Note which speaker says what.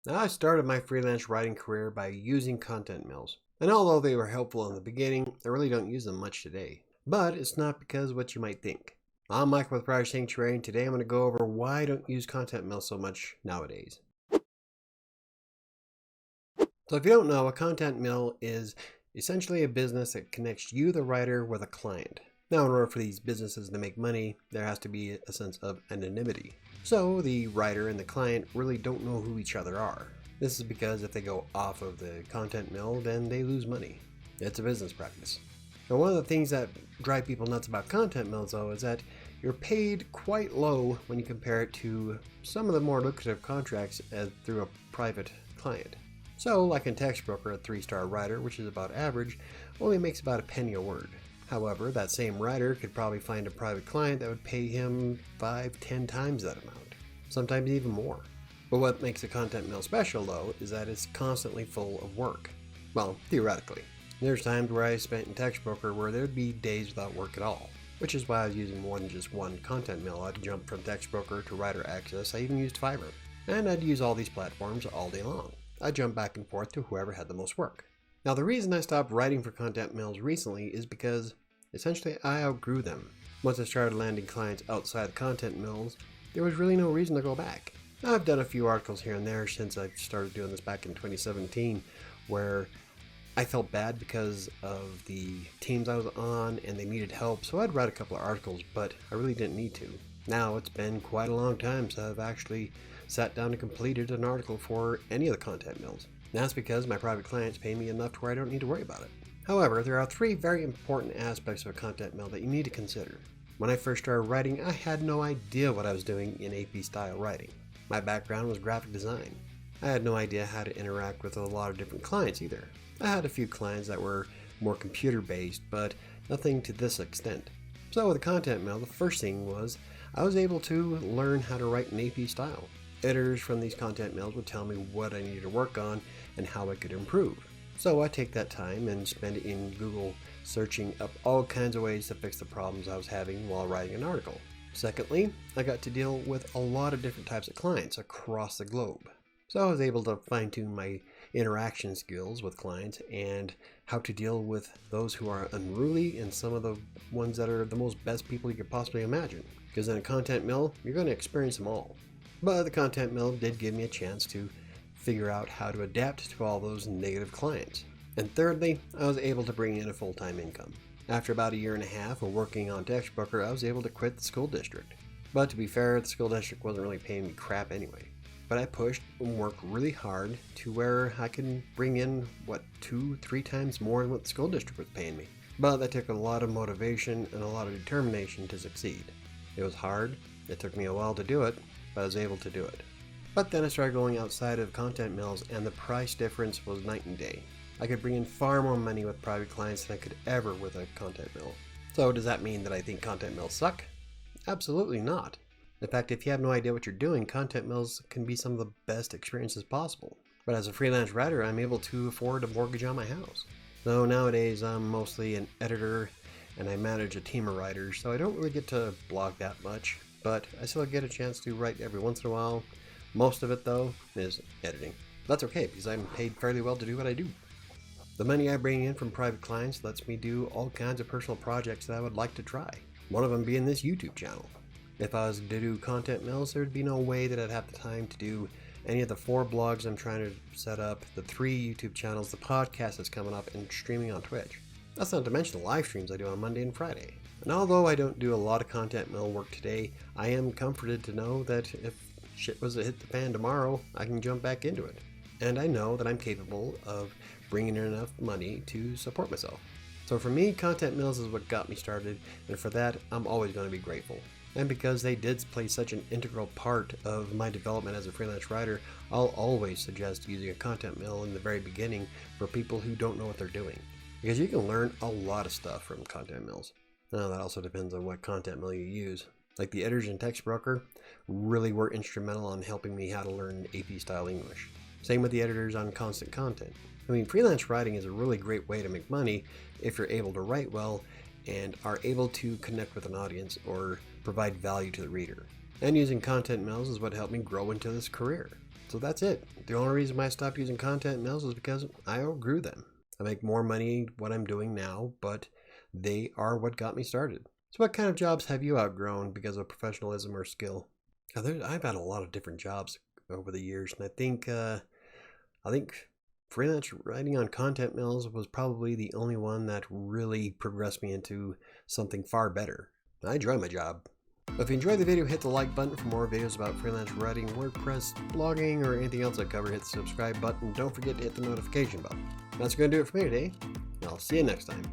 Speaker 1: Now, I started my freelance writing career by using content mills. And although they were helpful in the beginning, I really don't use them much today. But it's not because of what you might think. I'm Mike with WriterSanctuary, and today I'm going to go over why I don't use content mills so much nowadays. So if you don't know, a content mill is essentially a business that connects you, the writer, with a client. Now, in order for these businesses to make money, there has to be a sense of anonymity. So the writer and the client really don't know who each other are. This is because if they go off of the content mill, then they lose money. It's a business practice. Now, one of the things that drive people nuts about content mills, though, is that you're paid quite low when you compare it to some of the more lucrative contracts through a private client. So, like in Textbroker, a 3-star writer, which is about average, only makes about a penny a word. However, that same writer could probably find a private client that would pay him 5-10 times that amount, sometimes even more. But what makes a content mill special, though, is that it's constantly full of work. Well, theoretically. There's times where I spent in Textbroker where there'd be days without work at all, which is why I was using more than just one content mill. I'd jump from Textbroker to WriterAccess. I even used Fiverr. And I'd use all these platforms all day long. I'd jump back and forth to whoever had the most work. Now, the reason I stopped writing for content mills recently is because essentially I outgrew them. Once I started landing clients outside the content mills, there was really no reason to go back. Now, I've done a few articles here and there since I started doing this back in 2017 where I felt bad because of the teams I was on and they needed help, so I'd write a couple of articles, but I really didn't need to. Now, it's been quite a long time since I've actually sat down and completed an article for any of the content mills. And that's because my private clients pay me enough to where I don't need to worry about it. However, there are 3 very important aspects of a content mill that you need to consider. When I first started writing, I had no idea what I was doing in AP style writing. My background was graphic design. I had no idea how to interact with a lot of different clients either. I had a few clients that were more computer based, but nothing to this extent. So with a content mill, the first thing was I was able to learn how to write in AP style. Editors from these content mills would tell me what I needed to work on and how I could improve. So I take that time and spend it in Google searching up all kinds of ways to fix the problems I was having while writing an article. Secondly, I got to deal with a lot of different types of clients across the globe. So I was able to fine-tune my interaction skills with clients and how to deal with those who are unruly and some of the ones that are the most best people you could possibly imagine. Because in a content mill, you're going to experience them all. But the content mill did give me a chance to figure out how to adapt to all those negative clients. And thirdly, I was able to bring in a full-time income. After about 1.5 years of working on Textbroker, I was able to quit the school district. But to be fair, the school district wasn't really paying me crap anyway. But I pushed and worked really hard to where I could bring in, 2-3 times more than what the school district was paying me. But that took a lot of motivation and a lot of determination to succeed. It was hard, it took me a while to do it, but I was able to do it. But then I started going outside of content mills and the price difference was night and day. I could bring in far more money with private clients than I could ever with a content mill. So does that mean that I think content mills suck? Absolutely not. In fact, if you have no idea what you're doing, content mills can be some of the best experiences possible. But as a freelance writer, I'm able to afford a mortgage on my house. So nowadays I'm mostly an editor and I manage a team of writers, so I don't really get to blog that much, but I still get a chance to write every once in a while. Most of it, though, is editing. That's okay, because I'm paid fairly well to do what I do. The money I bring in from private clients lets me do all kinds of personal projects that I would like to try. One of them being this YouTube channel. If I was to do content mills, there'd be no way that I'd have the time to do any of the 4 blogs I'm trying to set up, the 3 YouTube channels, the podcast that's coming up, and streaming on Twitch. That's not to mention the live streams I do on Monday and Friday. And although I don't do a lot of content mill work today, I am comforted to know that if shit was to hit the fan tomorrow, I can jump back into it. And I know that I'm capable of bringing in enough money to support myself. So for me, content mills is what got me started, and for that, I'm always going to be grateful. And because they did play such an integral part of my development as a freelance writer, I'll always suggest using a content mill in the very beginning for people who don't know what they're doing. Because you can learn a lot of stuff from content mills. Now that also depends on what content mill you use. Like the editors in Textbroker really were instrumental in helping me how to learn AP style English. Same with the editors on Constant Content. I mean, freelance writing is a really great way to make money if you're able to write well and are able to connect with an audience or provide value to the reader. And using content mills is what helped me grow into this career. So that's it. The only reason I stopped using content mills is because I outgrew them. I make more money what I'm doing now, but they are what got me started. So what kind of jobs have you outgrown because of professionalism or skill? I've had a lot of different jobs over the years, and I think freelance writing on content mills was probably the only one that really progressed me into something far better. I enjoy my job. If you enjoyed the video, hit the like button. For more videos about freelance writing, WordPress, blogging, or anything else I cover, hit the subscribe button. Don't forget to hit the notification bell. That's going to do it for me today. I'll see you next time.